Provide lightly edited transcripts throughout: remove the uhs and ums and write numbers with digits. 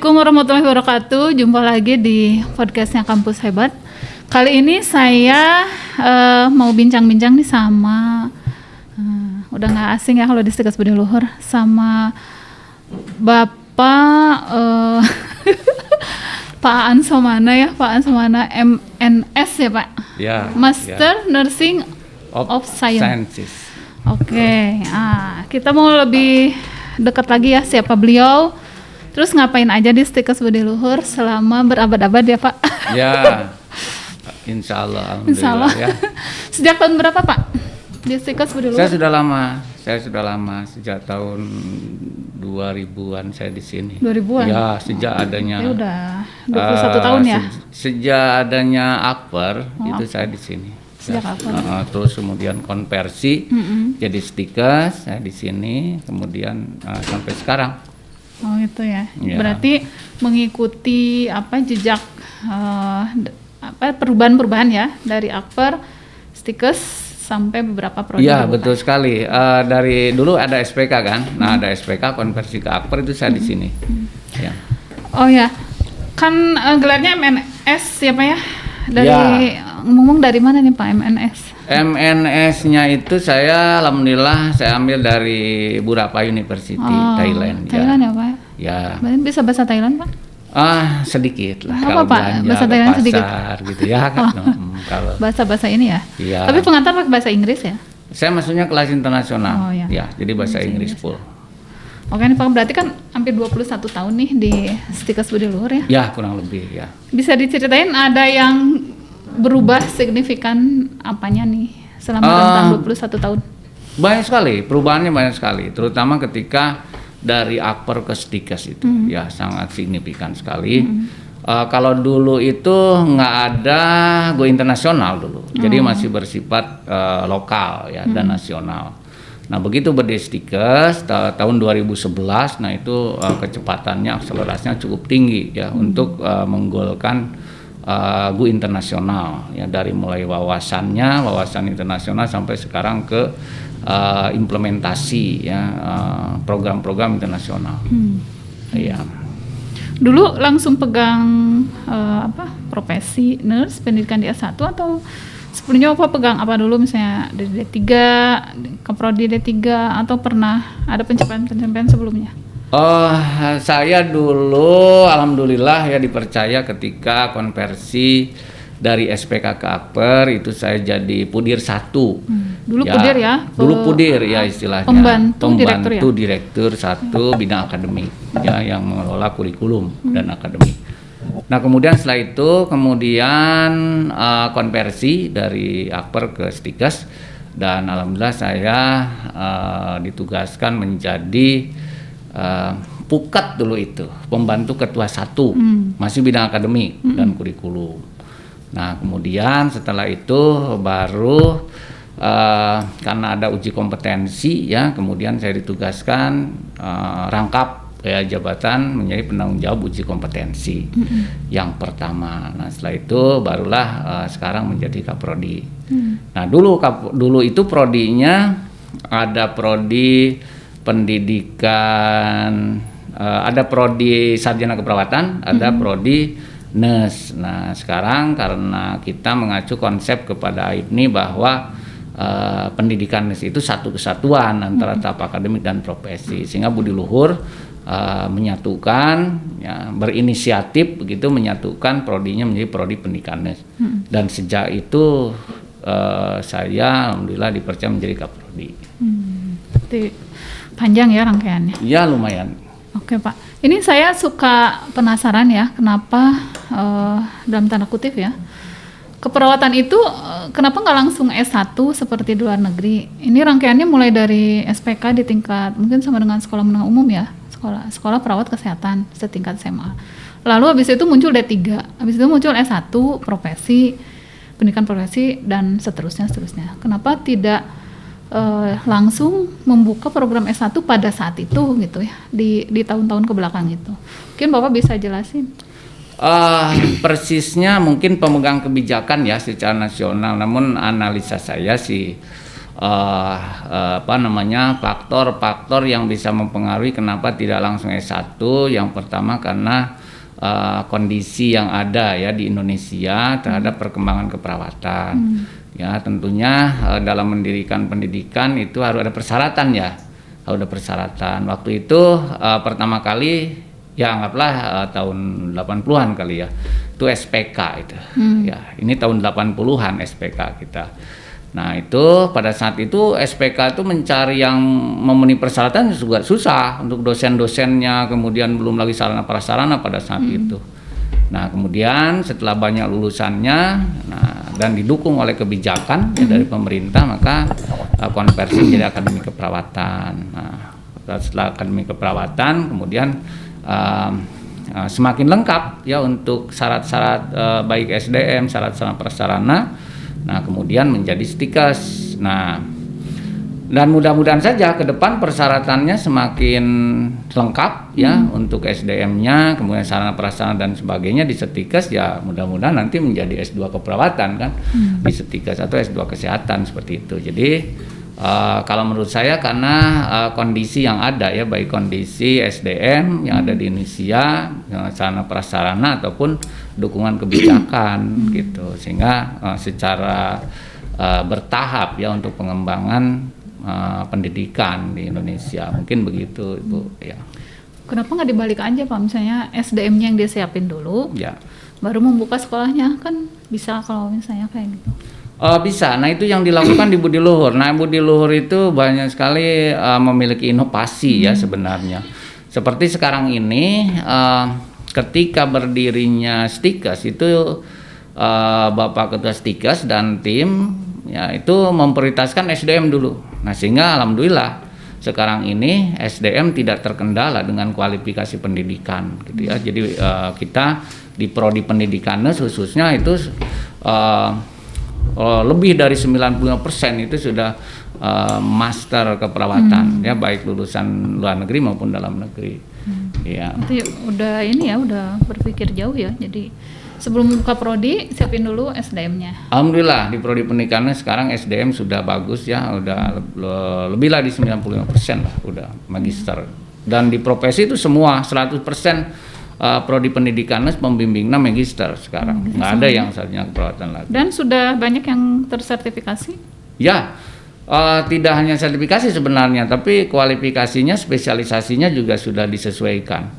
Assalamualaikum warahmatullahi wabarakatuh. Jumpa lagi di podcastnya Kampus Hebat. Kali ini saya mau bincang-bincang nih sama udah nggak asing ya kalau di Stikes Budi Luhur, sama Bapak Pak Ansomana ya, Pak Ansomana MNS ya Pak. Ya. Master Nursing of Science. Oke. Kita mau lebih dekat lagi ya siapa beliau. Terus ngapain aja di Stikes Budi Luhur selama berabad-abad ya Pak? Ya, insya Allah. Ya. Sejak tahun berapa Pak di Stikes Budi Luhur? Saya sudah lama, sejak tahun 2000-an saya di sini. 2000-an? Ya, sejak adanya. Ya udah 21 tahun ya? Sejak adanya Akper, itu saya di sini. Sejak Akper. Terus kemudian konversi jadi Stikes, saya di sini, kemudian sampai sekarang. Oh gitu ya. Ya. Berarti mengikuti jejak perubahan-perubahan ya dari Akper, Stikes sampai beberapa prodi. Iya betul sekali. Dari dulu ada SPK kan. Nah ada SPK konversi ke Akper itu saya di sini. Ya. Oh ya. Kan gelarnya MNS ya Pak ya? Ngomong dari mana nih Pak MNS? MNS-nya itu saya alhamdulillah saya ambil dari Burapha University Thailand. Thailand ya Pak? Ya. Berarti bisa bahasa Thailand Pak? Sedikit lah. Apa kalau Pak? belanja Bahasa ke Thailand pasar, sedikit? gitu ya. Kalau Bahasa ini ya? Iya. Tapi pengantar pakai bahasa Inggris ya? Saya maksudnya kelas internasional. Oh, ya. Ya, jadi bahasa Inggris full. Oke nih Pak, berarti kan hampir 21 tahun nih di Stikes Budi Luhur ya? Ya, kurang lebih ya. Bisa diceritain ada yang berubah signifikan apanya nih selama rentang 21 tahun? Banyak sekali, perubahannya banyak sekali, terutama ketika dari Akper ke Stikes itu ya sangat signifikan sekali. Kalau dulu itu nggak ada go internasional dulu, jadi masih bersifat lokal ya dan nasional. Nah begitu berdiri Stikes tahun 2011, nah itu kecepatannya akselerasinya cukup tinggi ya untuk menggolkan go internasional ya, dari mulai wawasan internasional sampai sekarang ke implementasi ya program-program internasional. Ya. Dulu langsung pegang profesi nurse pendidikan di S1 atau sebelumnya pegang apa dulu, misalnya dari D3 ke prodi D3 atau pernah ada pencapaian sebelumnya? Saya dulu alhamdulillah ya dipercaya ketika konversi dari SPK ke Akper itu saya jadi Pudir 1. Dulu ya, Pudir ya? Dulu Pudir ya istilahnya. Pembantu direktur 1 bidang akademik ya yang mengelola kurikulum dan akademik. Nah kemudian setelah itu konversi dari Akper ke Stikes dan alhamdulillah saya ditugaskan menjadi Pukat dulu itu, pembantu ketua 1, masih bidang akademik dan kurikulum. Nah kemudian setelah itu baru karena ada uji kompetensi ya, kemudian saya ditugaskan rangkap ya jabatan menjadi penanggung jawab uji kompetensi yang pertama. Nah setelah itu barulah sekarang menjadi kaprodi. Nah dulu itu prodinya ada prodi pendidikan, ada prodi sarjana keperawatan, ada prodi nurse. Nah sekarang karena kita mengacu konsep kepada AIPNI bahwa pendidikan nurse itu satu kesatuan antara tahap akademik dan profesi, sehingga Budi Luhur menyatukan ya, berinisiatif begitu menyatukan prodinya menjadi prodi pendidikan nurse. Dan sejak itu saya alhamdulillah dipercaya menjadi kaprodi. Panjang ya rangkaiannya? Ya lumayan. Oke Pak, ini saya suka penasaran ya, kenapa dalam tanda kutip ya, keperawatan itu kenapa nggak langsung S1 seperti di luar negeri? Ini rangkaiannya mulai dari SPK di tingkat mungkin sama dengan sekolah menengah umum ya, sekolah perawat kesehatan setingkat SMA. Lalu habis itu muncul D3, habis itu muncul S1 profesi, pendidikan profesi dan seterusnya. Kenapa tidak langsung membuka program S1 pada saat itu gitu ya, di tahun-tahun kebelakang itu? Mungkin Bapak bisa jelasin. Persisnya mungkin pemegang kebijakan ya secara nasional, namun analisa saya sih faktor-faktor yang bisa mempengaruhi kenapa tidak langsung S1. Yang pertama karena kondisi yang ada ya di Indonesia terhadap perkembangan keperawatan. Ya tentunya dalam mendirikan pendidikan itu harus ada persyaratan ya, harus ada persyaratan. Waktu itu pertama kali ya anggaplah tahun 80-an kali ya, itu SPK itu. Ya ini tahun 80-an SPK kita. Nah itu pada saat itu SPK itu mencari yang memenuhi persyaratan juga susah untuk dosen-dosennya, kemudian belum lagi sarana prasarana pada saat itu. Nah kemudian setelah banyak lulusannya, dan didukung oleh kebijakan dari pemerintah, maka konversi menjadi akademi keperawatan. Nah setelah akademi keperawatan kemudian semakin lengkap ya untuk syarat-syarat baik SDM, syarat-syarat prasarana. Nah kemudian menjadi Stikes. Nah dan mudah-mudahan saja ke depan persyaratannya semakin lengkap ya untuk SDM-nya, kemudian sarana prasarana dan sebagainya di Stikes ya mudah-mudahan nanti menjadi S2 keperawatan kan di Stikes atau S2 kesehatan seperti itu. Jadi kalau menurut saya karena kondisi yang ada ya baik kondisi SDM yang ada di Indonesia, sarana prasarana ataupun dukungan kebijakan gitu, sehingga secara bertahap ya untuk pengembangan pendidikan di Indonesia mungkin begitu Ibu ya. Kenapa nggak dibalik aja Pak, misalnya SDM-nya yang disiapin dulu, Ya. baru membuka sekolahnya, kan bisa kalau misalnya kayak gitu. Bisa. Nah itu yang dilakukan di Budi Luhur. Nah Budi Luhur itu banyak sekali memiliki inovasi ya sebenarnya. Seperti sekarang ini ketika berdirinya Stikes itu Bapak Ketua Stikes dan tim ya itu memprioritaskan SDM dulu. Nah sehingga alhamdulillah sekarang ini SDM tidak terkendala dengan kualifikasi pendidikan gitu ya. Jadi kita di prodi pendidikan khususnya itu lebih dari 95% itu sudah master keperawatan ya baik lulusan luar negeri maupun dalam negeri. Ya. Itu udah ini ya, udah berpikir jauh ya. Jadi sebelum buka prodi siapin dulu SDM-nya. Alhamdulillah di prodi pendidikan sekarang SDM sudah bagus ya, udah lebih lah di 95% lah udah magister. Dan di profesi itu semua 100% prodi pendidikan pembimbingnya magister sekarang. Nggak ada yang sarjana keperawatan lagi. Dan sudah banyak yang tersertifikasi? Ya, tidak hanya sertifikasi sebenarnya, tapi kualifikasinya, spesialisasinya juga sudah disesuaikan.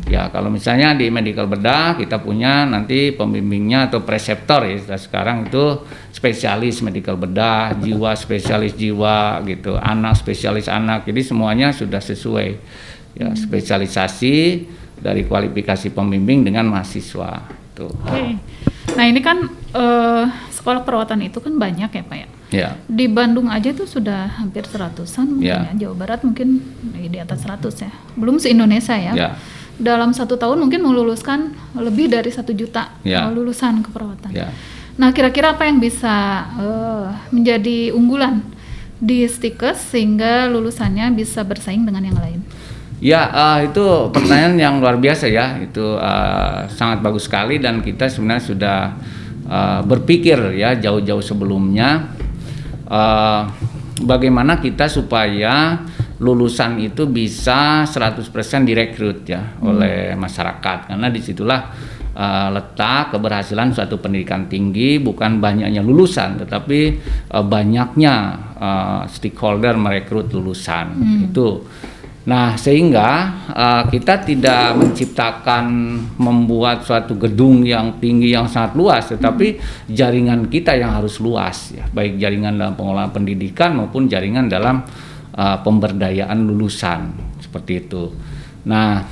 Ya, kalau misalnya di medical bedah kita punya nanti pembimbingnya atau preseptor ya, sekarang itu spesialis medical bedah, jiwa spesialis jiwa gitu, anak spesialis anak. Jadi semuanya sudah sesuai ya, spesialisasi dari kualifikasi pembimbing dengan mahasiswa. Tuh. Oke. Nah ini kan sekolah perawatan itu kan banyak ya Pak ya. Ya. Di Bandung aja tuh sudah hampir 100-an mungkin Ya. ya. Jawa Barat mungkin di atas 100 ya. Belum se-Indonesia ya. Ya. Dalam 1 tahun mungkin meluluskan lebih dari 1 juta Ya. lulusan keperawatan. Ya. Nah kira-kira apa yang bisa menjadi unggulan di Stikes sehingga lulusannya bisa bersaing dengan yang lain? Ya, itu pertanyaan yang luar biasa ya. Itu sangat bagus sekali dan kita sebenarnya sudah berpikir ya jauh-jauh sebelumnya bagaimana kita supaya lulusan itu bisa 100% direkrut ya oleh masyarakat, karena disitulah letak keberhasilan suatu pendidikan tinggi, bukan banyaknya lulusan tetapi banyaknya stakeholder merekrut lulusan itu. Nah sehingga kita tidak menciptakan membuat suatu gedung yang tinggi yang sangat luas, tetapi jaringan kita yang harus luas ya, baik jaringan dalam pengelolaan pendidikan maupun jaringan dalam pemberdayaan lulusan seperti itu. Nah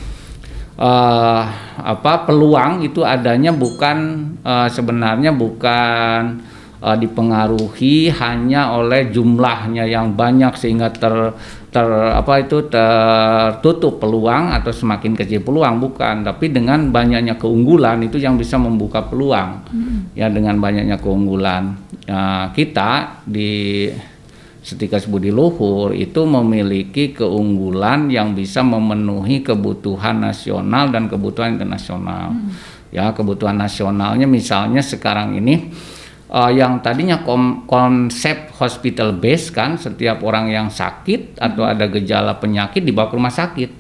peluang itu adanya bukan sebenarnya bukan dipengaruhi hanya oleh jumlahnya yang banyak sehingga tertutup peluang atau semakin kecil peluang, bukan, tapi dengan banyaknya keunggulan itu yang bisa membuka peluang. Ya dengan banyaknya keunggulan kita di Stikes Budi Luhur itu memiliki keunggulan yang bisa memenuhi kebutuhan nasional dan kebutuhan internasional. Ya kebutuhan nasionalnya misalnya sekarang ini yang tadinya konsep hospital base kan, setiap orang yang sakit atau ada gejala penyakit dibawa ke rumah sakit.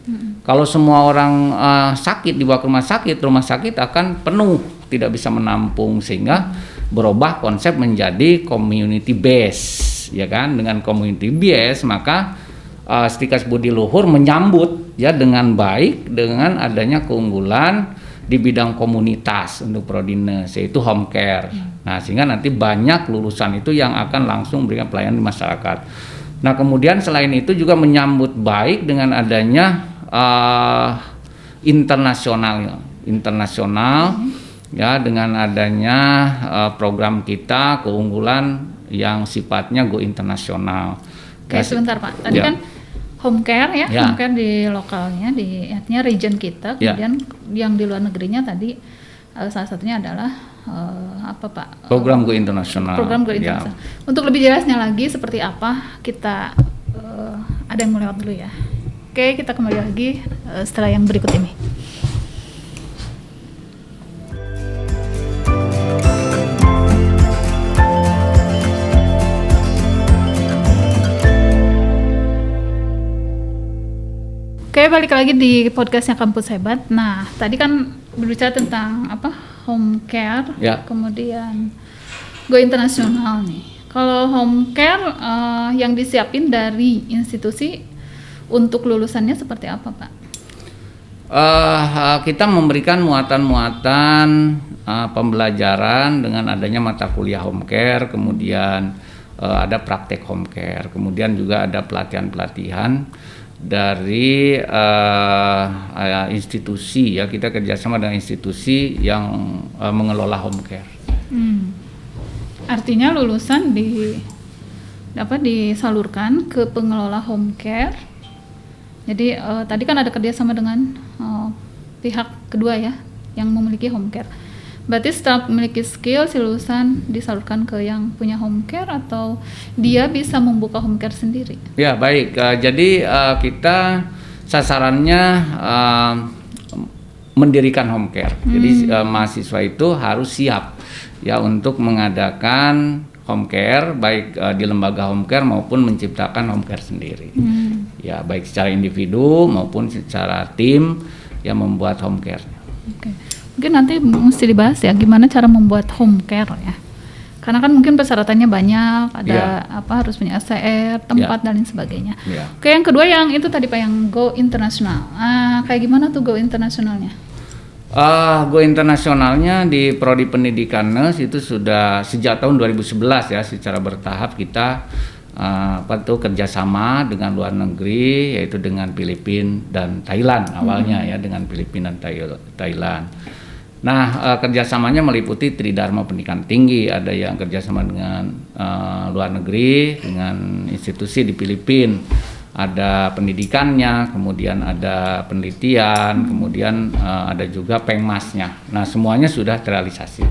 Kalau semua orang sakit dibawa ke rumah sakit akan penuh, tidak bisa menampung, sehingga berubah konsep menjadi community base, ya kan? Dengan community base maka Stikas Budi Luhur menyambut ya dengan baik dengan adanya keunggulan di bidang komunitas untuk Prodines, yaitu home care. Nah, sehingga nanti banyak lulusan itu yang akan langsung memberikan pelayanan di masyarakat. Nah, kemudian selain itu juga menyambut baik dengan adanya internasional ya, dengan adanya program kita keunggulan yang sifatnya go internasional. Oke, sebentar Pak. Tadi kan home care ya, home care di lokalnya, di artinya region kita, kemudian yang di luar negerinya tadi salah satunya adalah apa Pak? Program Go Internasional. Program Go Internasional. Untuk lebih jelasnya lagi seperti apa, kita ada yang mau lewat dulu ya. Oke, kita kembali lagi setelah yang berikut ini. Oke, balik lagi di podcastnya Kampus Hebat. Nah, tadi kan berbicara tentang apa, home care, kemudian Go Internasional nih. Kalau home care yang disiapin dari institusi untuk lulusannya seperti apa, Pak? Kita memberikan muatan-muatan pembelajaran dengan adanya mata kuliah home care, kemudian ada praktek home care, kemudian juga ada pelatihan-pelatihan dari institusi ya, kita kerjasama dengan institusi yang mengelola home care. Artinya lulusan dapat disalurkan ke pengelola home care. Jadi tadi kan ada kerjasama dengan pihak kedua ya yang memiliki home care. Berarti setelah memiliki skill, si lulusan disalurkan ke yang punya home care atau dia bisa membuka home care sendiri? Ya baik, jadi kita sasarannya mendirikan home care. Jadi mahasiswa itu harus siap ya untuk mengadakan home care, baik di lembaga home care maupun menciptakan home care sendiri. Ya baik secara individu maupun secara tim yang membuat home care. Mungkin nanti mesti dibahas ya gimana cara membuat home care ya. Karena kan mungkin persyaratannya banyak, ada harus punya SCR, tempat dan lain sebagainya. Oke, yang kedua yang itu tadi Pak yang Go Internasional. Kayak gimana tuh Go Internasionalnya? Go Internasionalnya di Prodi Pendidikan NES itu sudah sejak tahun 2011 ya, secara bertahap kita kerjasama dengan luar negeri, yaitu dengan Filipina dan Thailand awalnya ya, dengan Filipina dan Thailand. Nah, kerjasamanya meliputi Tridharma Pendidikan Tinggi, ada yang kerjasama dengan luar negeri, dengan institusi di Filipina, ada pendidikannya, kemudian ada penelitian, kemudian ada juga pengmasnya. Nah, semuanya sudah terrealisasi,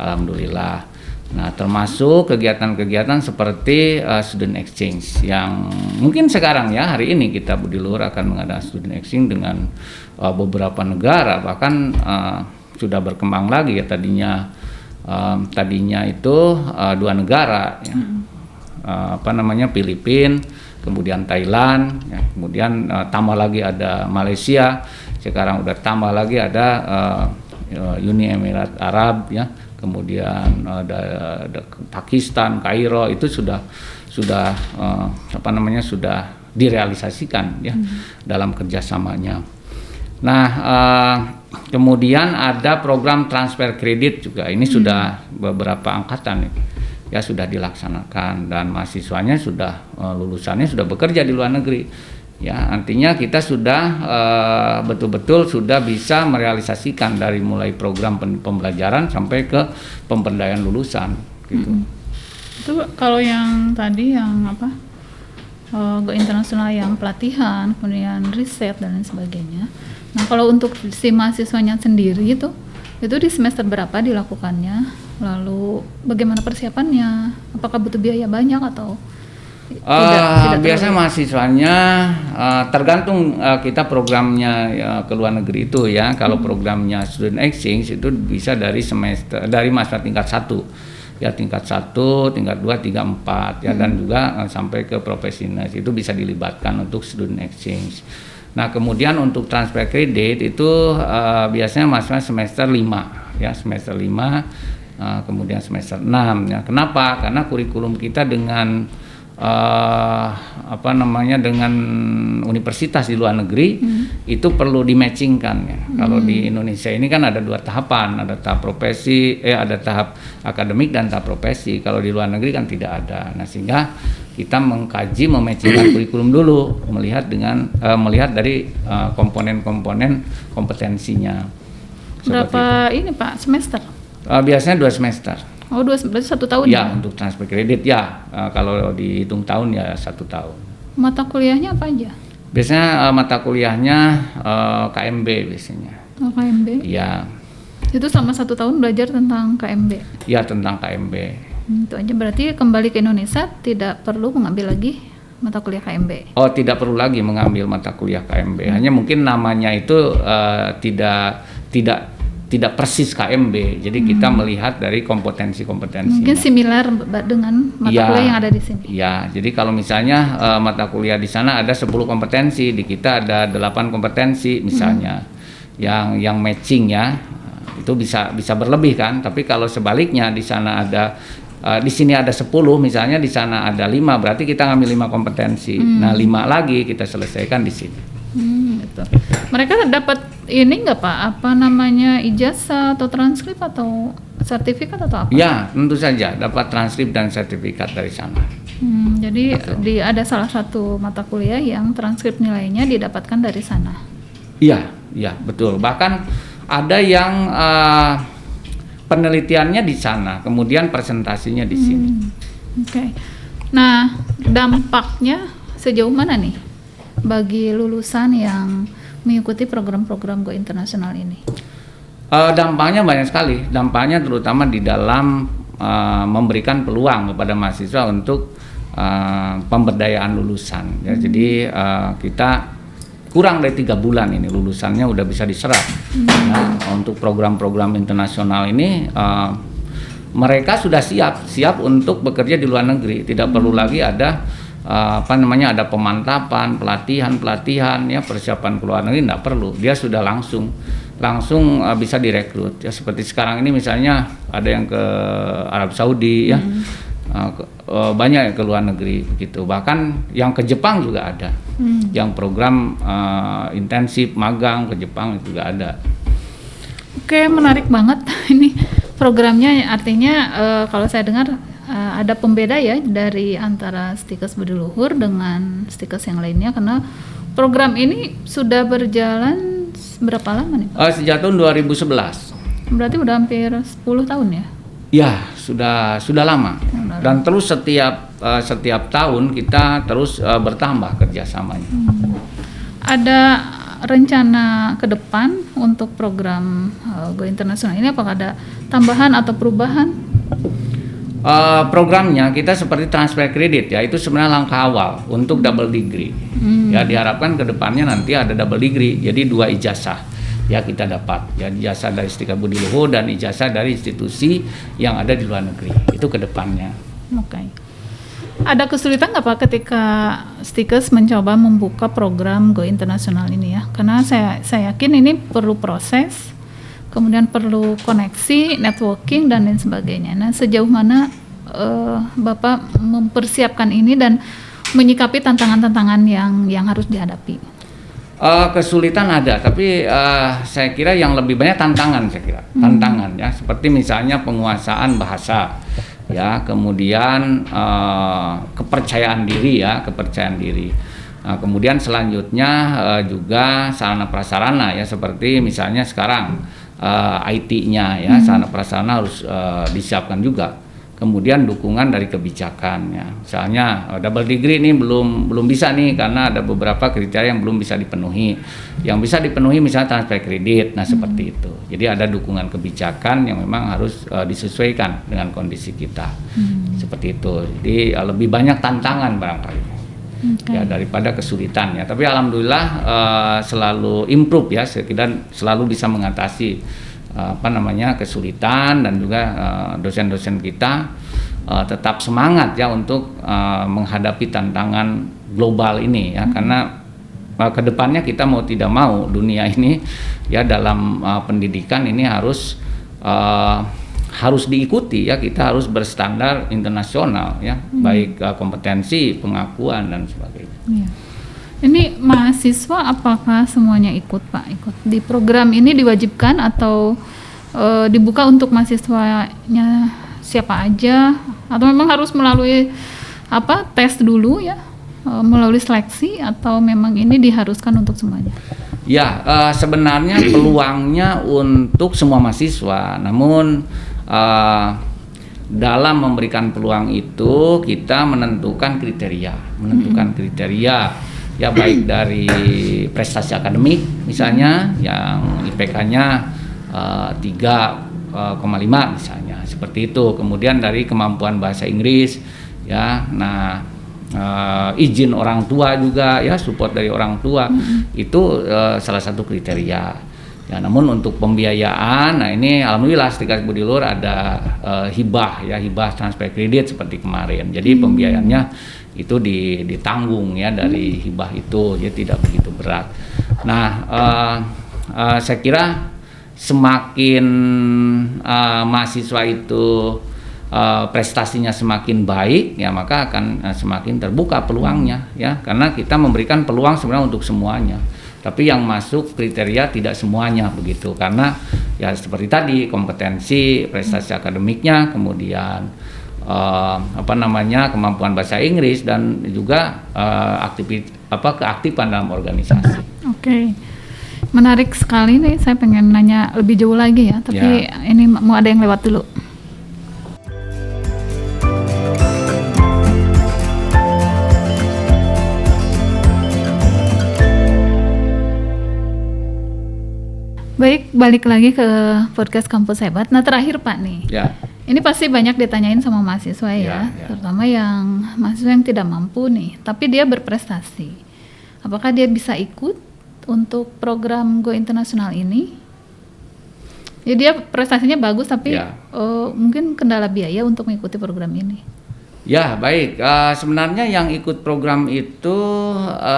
alhamdulillah. Nah, termasuk kegiatan-kegiatan seperti student exchange yang mungkin sekarang ya, hari ini kita Budi Luhur akan mengadakan student exchange dengan beberapa negara, bahkan sudah berkembang lagi ya, tadinya itu 2 negara ya. Filipina, kemudian Thailand ya, kemudian tambah lagi ada Malaysia, sekarang udah tambah lagi ada Uni Emirat Arab ya, kemudian ada Pakistan, Kairo, itu sudah direalisasikan ya dalam kerjasamanya. Nah, kemudian ada program transfer kredit juga, ini sudah beberapa angkatan ya sudah dilaksanakan, dan mahasiswanya sudah lulusannya sudah bekerja di luar negeri ya, artinya kita sudah betul-betul sudah bisa merealisasikan dari mulai program pembelajaran sampai ke pemberdayaan lulusan gitu. Itu kalau yang tadi yang apa Go Internasional yang pelatihan, kemudian riset dan lain sebagainya. Nah, kalau untuk si mahasiswanya sendiri itu di semester berapa dilakukannya? Lalu bagaimana persiapannya? Apakah butuh biaya banyak atau Tidak Biasanya terlalu. mahasiswanya tergantung kita programnya ke luar negeri itu ya. Kalau programnya student exchange itu bisa dari master tingkat 1 ya, tingkat 1, tingkat 2, 3, 4 ya, dan juga sampai ke profesional itu bisa dilibatkan untuk student exchange. Nah, kemudian untuk transfer kredit itu biasanya mahasiswa semester 5 ya, semester 5 kemudian semester 6 ya. Kenapa? Karena kurikulum kita dengan dengan universitas di luar negeri itu perlu dimatchingkan ya. Kalau di Indonesia ini kan ada 2 tahapan, ada tahap profesi, ada tahap akademik dan tahap profesi. Kalau di luar negeri kan tidak ada. Nah, sehingga kita mengkaji, mematchingkan kurikulum dulu, melihat dari komponen-komponen kompetensinya. Berapa ini Pak semester? Biasanya 2 semester. Oh, berarti 1 tahun Ya, untuk transfer kredit ya. Kalau dihitung tahun ya 1 tahun. Mata kuliahnya apa aja? Biasanya mata kuliahnya KMB biasanya. Oh, KMB. Ya, Itu selama 1 tahun belajar tentang KMB. ya tentang KMB. Itu aja, berarti kembali ke Indonesia tidak perlu mengambil lagi mata kuliah KMB. Oh, tidak perlu lagi mengambil mata kuliah KMB. Hanya mungkin namanya itu tidak persis KMB. Jadi kita melihat dari kompetensi-kompetensinya. Mungkin similar dengan mata Ya, kuliah yang ada di sini. Ya, jadi kalau misalnya mata kuliah di sana ada 10 kompetensi, di kita ada 8 kompetensi misalnya, yang matching ya, itu bisa berlebih kan. Tapi kalau sebaliknya di sana ada di sini ada 10 misalnya, di sana ada 5, berarti kita ngambil 5 kompetensi. Nah, 5 lagi kita selesaikan di sini. Gitu. Mereka dapat ini nggak Pak? Apa namanya, ijazah atau transkrip atau sertifikat atau apa? Ya, tentu saja dapat transkrip dan sertifikat dari sana. Jadi ada salah satu mata kuliah yang transkrip nilainya didapatkan dari sana. Iya, betul. Bahkan ada yang penelitiannya di sana, kemudian presentasinya di sini. Oke. Nah, dampaknya sejauh mana nih bagi lulusan yang mengikuti program-program Go Internasional ini? Dampaknya banyak sekali. Dampaknya terutama di dalam memberikan peluang kepada mahasiswa untuk pemberdayaan lulusan. Ya, jadi kita kurang dari 3 bulan ini lulusannya udah bisa diserap. Nah, untuk program-program internasional ini mereka sudah siap untuk bekerja di luar negeri. Tidak perlu lagi ada ada pemantapan, pelatihan ya, persiapan ke luar negeri, tidak perlu. Dia sudah langsung bisa direkrut ya, seperti sekarang ini misalnya ada yang ke Arab Saudi ya, banyak yang ke luar negeri begitu. Bahkan yang ke Jepang juga ada, yang program intensif magang ke Jepang juga ada. Oke, menarik banget ini programnya. Artinya kalau saya dengar ada pembeda ya dari antara Stikes Budi Luhur dengan Stikes yang lainnya, karena program ini sudah berjalan berapa lama nih Pak? Sejak tahun 2011. Berarti udah hampir 10 tahun ya? Ya, sudah lama. Dan terus setiap tahun kita terus bertambah kerjasamanya. Ada rencana ke depan untuk program Go Internasional ini, apakah ada tambahan atau perubahan? Programnya kita seperti transfer kredit ya, itu sebenarnya langkah awal untuk double degree. Ya, diharapkan ke depannya nanti ada double degree, jadi 2 ijazah ya kita dapat, ya ijazah dari Stikes Budi Luhur dan ijazah dari institusi yang ada di luar negeri, itu ke depannya. Oke. Ada kesulitan nggak Pak ketika Stikes mencoba membuka program Go Internasional ini ya? Karena saya yakin ini perlu proses, kemudian perlu koneksi, networking dan lain sebagainya. Nah, sejauh mana Bapak mempersiapkan ini dan menyikapi tantangan-tantangan yang harus dihadapi? Kesulitan ada, tapi saya kira yang lebih banyak tantangan, tantangan ya, seperti misalnya penguasaan bahasa ya, kemudian kepercayaan diri. Kemudian selanjutnya juga sarana prasarana ya, seperti misalnya sekarang IT-nya ya, sarana prasarana harus disiapkan juga. kemudian dukungan dari kebijakan ya. Misalnya double degree ini belum bisa nih karena ada beberapa kriteria yang belum bisa dipenuhi. Yang bisa dipenuhi misalnya transfer kredit, nah seperti itu. Jadi ada dukungan kebijakan yang memang harus disesuaikan dengan kondisi kita. Seperti itu. Jadi lebih banyak tantangan barangkali. Ya daripada kesulitan ya. Tapi alhamdulillah selalu improve ya, selalu bisa mengatasi kesulitan, dan juga dosen-dosen kita tetap semangat ya untuk menghadapi tantangan global ini ya, karena kedepannya kita mau tidak mau dunia ini ya dalam pendidikan ini harus diikuti ya, kita harus berstandar internasional ya, baik kompetensi, pengakuan dan sebagainya. Iya. Ini mahasiswa apakah semuanya ikut Pak? Ikut di program ini diwajibkan atau dibuka untuk mahasiswanya siapa aja? Atau memang harus melalui tes dulu ya, melalui seleksi, atau memang ini diharuskan untuk semuanya? Ya, sebenarnya peluangnya untuk semua mahasiswa, namun dalam memberikan peluang itu kita menentukan kriteria ya, baik dari prestasi akademik misalnya yang IPK-nya 3,5 misalnya, seperti itu. Kemudian dari kemampuan bahasa Inggris ya, nah izin orang tua juga ya, support dari orang tua itu salah satu kriteria ya. Namun untuk pembiayaan, nah ini alhamdulillah Stikas Budi Luhur ada hibah transfer kredit seperti kemarin. Jadi pembiayaannya itu ditanggung ya dari hibah itu, jadi tidak begitu berat. Nah, saya kira semakin mahasiswa itu prestasinya semakin baik ya, maka akan semakin terbuka peluangnya ya, karena kita memberikan peluang sebenarnya untuk semuanya. Tapi yang masuk kriteria tidak semuanya begitu, karena ya seperti tadi kompetensi, prestasi akademiknya, kemudian kemampuan bahasa Inggris, dan juga keaktifan dalam organisasi. Oke. Menarik sekali nih, saya pengen nanya lebih jauh lagi ya, tapi ini mau ada yang lewat dulu. Baik, balik lagi ke podcast Kampus Hebat. Nah, terakhir Pak nih. Ya. Ini pasti banyak ditanyain sama mahasiswa ya, terutama yang mahasiswa yang tidak mampu nih, tapi dia berprestasi. Apakah dia bisa ikut untuk program Go Internasional ini? Ya, dia prestasinya bagus, tapi mungkin kendala biaya untuk mengikuti program ini. Ya, baik. Sebenarnya yang ikut program itu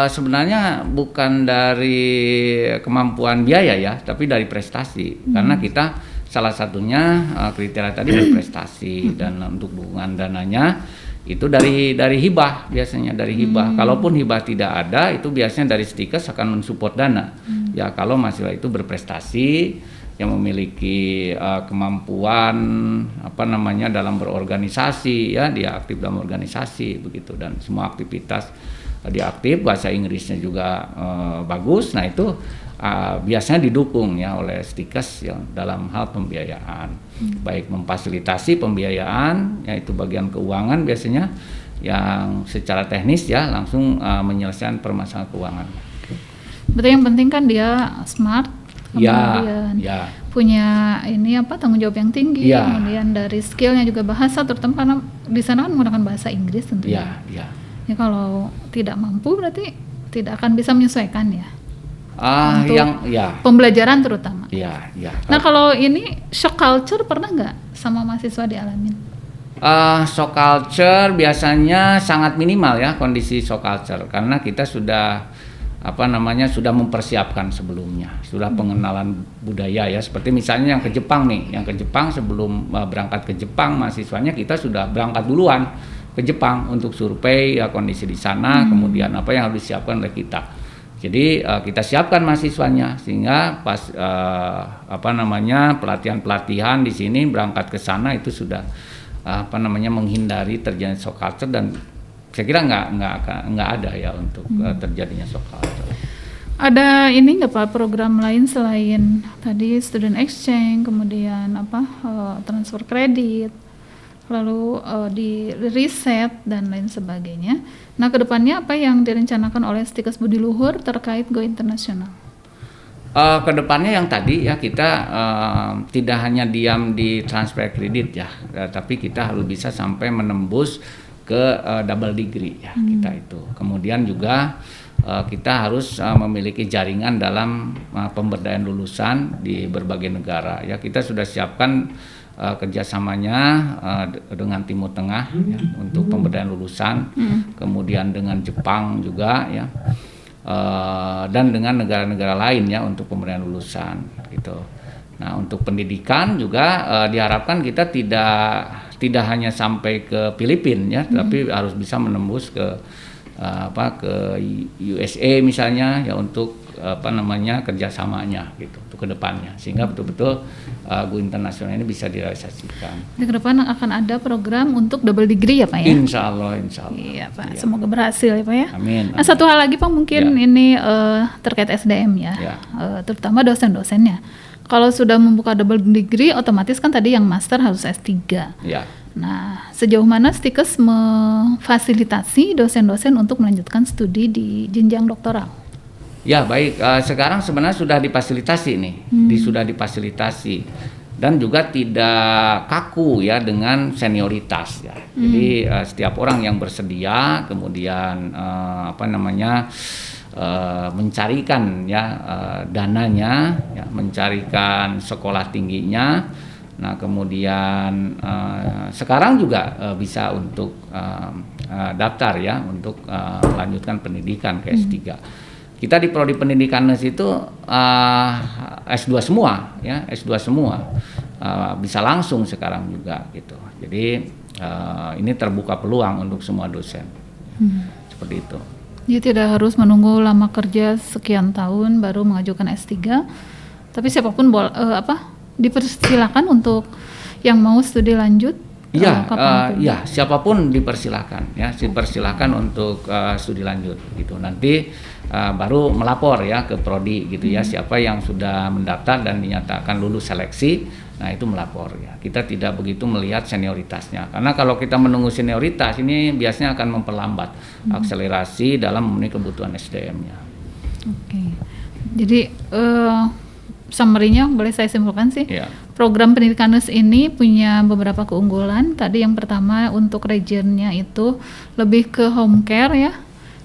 sebenarnya bukan dari kemampuan biaya ya, tapi dari prestasi. Karena kita salah satunya kriteria tadi berprestasi, dan untuk dukungan dananya itu dari hibah, biasanya dari hibah. Kalaupun hibah tidak ada, itu biasanya dari Stikes akan mensupport dana. Ya, kalau mahasiswa itu berprestasi, yang memiliki kemampuan dalam berorganisasi ya, dia aktif dalam organisasi begitu, dan semua aktivitas dia aktif, bahasa Inggrisnya juga bagus. Nah, itu biasanya didukung ya oleh Stikes yang dalam hal pembiayaan, baik memfasilitasi pembiayaan yaitu bagian keuangan biasanya, yang secara teknis ya langsung menyelesaikan permasalahan keuangan. Berarti yang penting kan dia smart, kemudian punya tanggung jawab yang tinggi, kemudian dari skillnya juga bahasa, terutama karena di sana kan menggunakan bahasa Inggris tentunya. Ya, kalau tidak mampu berarti tidak akan bisa menyesuaikan ya. Untuk pembelajaran terutama. Nah, kalau ini shock culture pernah nggak sama mahasiswa dialamin? Shock culture biasanya sangat minimal ya, kondisi shock culture, karena kita sudah sudah mempersiapkan sebelumnya, sudah pengenalan budaya ya, seperti misalnya yang ke Jepang nih, sebelum berangkat ke Jepang mahasiswanya kita sudah berangkat duluan ke Jepang untuk survei ya, kondisi di sana, kemudian apa yang harus disiapkan oleh kita. Jadi kita siapkan mahasiswanya sehingga pas pelatihan di sini berangkat ke sana itu sudah menghindari terjadi shock culture, dan saya kira nggak ada ya untuk terjadinya shock culture. Ada ini nggak Pak, program lain selain tadi student exchange, kemudian transfer kredit, lalu di riset dan lain sebagainya. Nah, kedepannya apa yang direncanakan oleh Stikes Budi Luhur terkait Go Internasional? Kedepannya yang tadi ya kita tidak hanya diam di transfer kredit ya, tapi kita harus bisa sampai menembus ke double degree ya kita itu. Kemudian juga kita harus memiliki jaringan dalam pemberdayaan lulusan di berbagai negara ya. Kita sudah siapkan kerjasamanya dengan Timur Tengah ya, untuk pemberdayaan lulusan, kemudian dengan Jepang juga ya. Dan dengan negara-negara lain ya untuk pemberdayaan lulusan gitu. Nah, untuk pendidikan juga diharapkan kita tidak hanya sampai ke Filipina ya, tapi harus bisa menembus ke ke USA misalnya ya untuk kerjasamanya gitu untuk kedepannya, sehingga betul-betul Go Internasional ini bisa direalisasikan. Di kedepan akan ada program untuk double degree ya Pak ya? Insya Allah. Iya Pak, semoga berhasil ya Pak ya. Amin. Nah, satu hal lagi Pak mungkin ini terkait SDM ya, terutama dosen-dosennya. Kalau sudah membuka double degree, otomatis kan tadi yang master harus S3. Ya. Nah, sejauh mana Stikes memfasilitasi dosen-dosen untuk melanjutkan studi di jenjang doktoral? Ya baik, sekarang sebenarnya sudah difasilitasi nih, sudah difasilitasi dan juga tidak kaku ya dengan senioritas ya. Jadi setiap orang yang bersedia kemudian mencarikan ya dananya, ya, mencarikan sekolah tingginya. Nah kemudian sekarang juga bisa untuk daftar ya untuk melanjutkan pendidikan ke S3. Kita di Prodi Pendidikan Nurse itu S2 semua ya, S2 semua bisa langsung sekarang juga gitu. Jadi ini terbuka peluang untuk semua dosen. Seperti itu. Jadi tidak harus menunggu lama kerja sekian tahun baru mengajukan S3. Tapi siapapun dipersilakan untuk yang mau studi lanjut. Iya, siapapun dipersilakan ya, dipersilakan untuk studi lanjut gitu. Nanti baru melapor ya ke prodi gitu ya, siapa yang sudah mendaftar dan dinyatakan lulus seleksi, nah itu melapor ya. Kita tidak begitu melihat senioritasnya, karena kalau kita menunggu senioritas ini biasanya akan memperlambat akselerasi dalam memenuhi kebutuhan SDM-nya. Oke. Jadi summary-nya boleh saya simpulkan sih. Ya. Program pendidikan nurse ini punya beberapa keunggulan. Tadi yang pertama untuk regionnya itu lebih ke home care ya.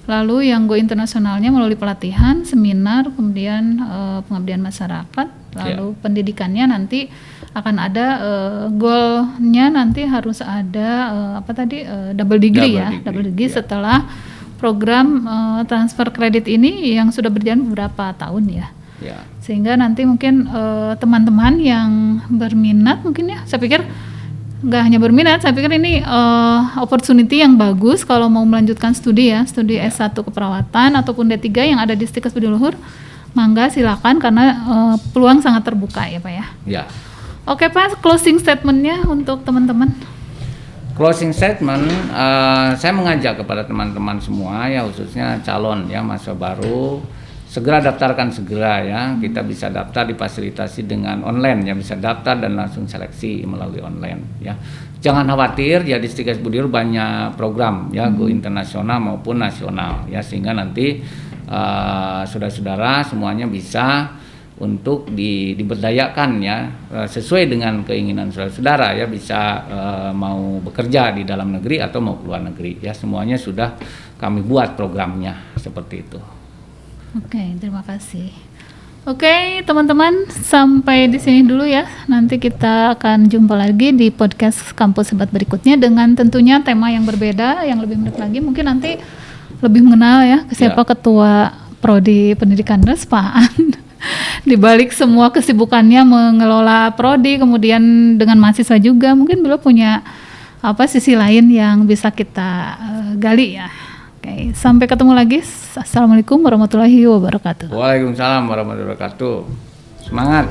Lalu yang Go Internasionalnya melalui pelatihan, seminar, kemudian pengabdian masyarakat. Lalu pendidikannya nanti akan ada goalnya nanti harus ada double degree. Double degree setelah program transfer kredit ini yang sudah berjalan beberapa tahun ya. Sehingga nanti mungkin teman-teman yang berminat mungkin ya, saya pikir nggak hanya berminat, saya pikir ini opportunity yang bagus kalau mau melanjutkan studi ya, studi S1 keperawatan ataupun D3 yang ada di Stikes Budi Luhur, mangga silakan karena peluang sangat terbuka ya Pak ya. Ya. Oke Pak, closing statementnya untuk teman-teman. Closing statement, saya mengajak kepada teman-teman semua ya, khususnya calon ya mahasiswa baru, segera daftarkan segera ya. Kita bisa daftar difasilitasi dengan online ya, bisa daftar dan langsung seleksi melalui online ya. Jangan khawatir ya, di Stikes Budi Luhur banyak program ya, Go Internasional maupun nasional ya, sehingga nanti saudara-saudara semuanya bisa untuk diberdayakan ya, sesuai dengan keinginan saudara-saudara ya, bisa mau bekerja di dalam negeri atau mau keluar negeri ya, semuanya sudah kami buat programnya seperti itu. Oke, terima kasih. Oke, teman-teman, sampai di sini dulu ya. Nanti kita akan jumpa lagi di podcast Kampus Hebat berikutnya dengan tentunya tema yang berbeda, yang lebih menarik lagi. Mungkin nanti lebih mengenal ya siapa ketua Prodi Pendidikan Nurse Pak Aan. Di balik semua kesibukannya mengelola prodi, kemudian dengan mahasiswa juga, mungkin beliau punya sisi lain yang bisa kita gali ya. Oke, sampai ketemu lagi. Assalamualaikum warahmatullahi wabarakatuh. Waalaikumsalam warahmatullahi wabarakatuh. Semangat.